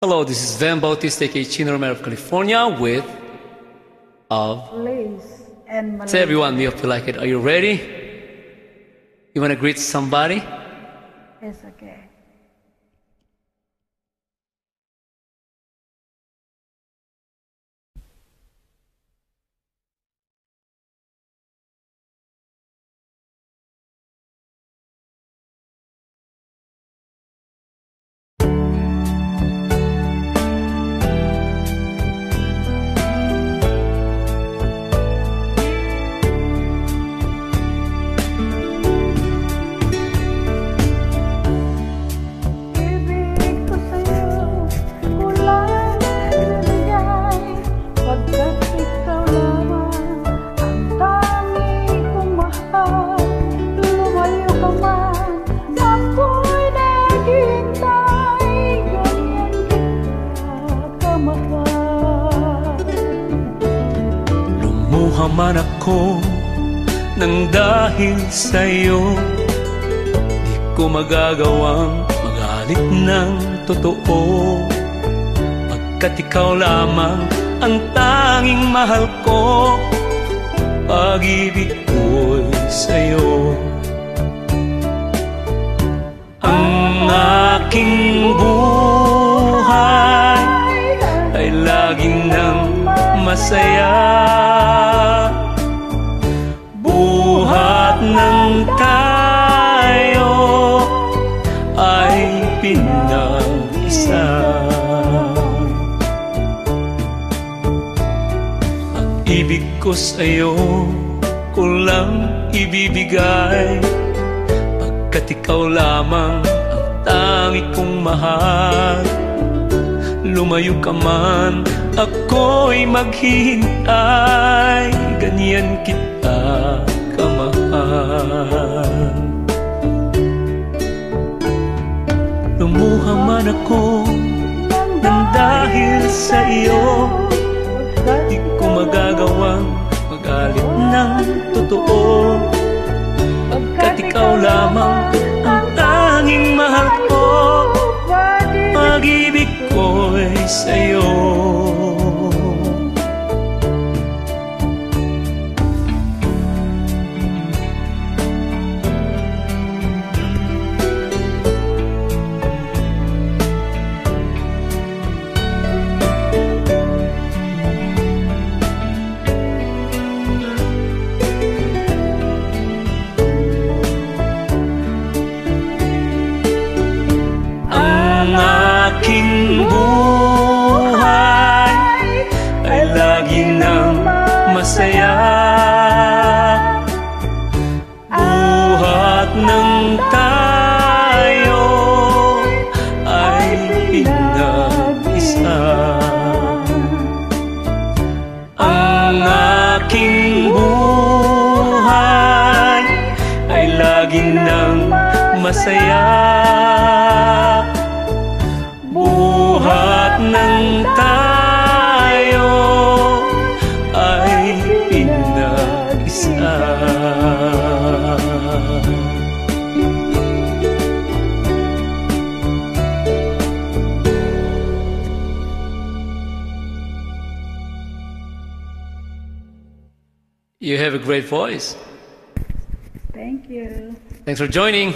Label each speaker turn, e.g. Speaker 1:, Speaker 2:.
Speaker 1: Hello, this is Van Bautista, aka Chino Romero of California with
Speaker 2: Liz and Malaysia.
Speaker 1: Say everyone, we hope you like it. Are you ready? You want to greet somebody?
Speaker 2: It's okay.
Speaker 1: Lumuha man ako nang dahil sa'yo, di ko magagawang magalit ng totoo, pagkat ikaw lamang ang tanging mahal ko. Pag-ibig ko'y sa'yo. Ang aking buhay ay laging nang masaya. Buhat ng tayo ay pinag-isa. Pag-ibig ko sa'yo ko lang ibibigay, pagkat ikaw lamang ang tangi kong mahal. Lumayo ka man, ako'y maghihintay, ganyan kita kamahal. Lumuha man ako nang dahil sa iyo, di ko magagawang magalit ng totoo, pagkat ikaw lamang ang tanging mahal ko. Pag-ibig ko'y sa'yo. Ang aking buhay ay lagi nang masaya. Buhat ng tayo ay pinag-isa. Ang aking buhay ay lagi nang masaya. Buhat ng tayo ay pinag-isa. You have a great voice.
Speaker 2: Thank you.
Speaker 1: Thanks for joining.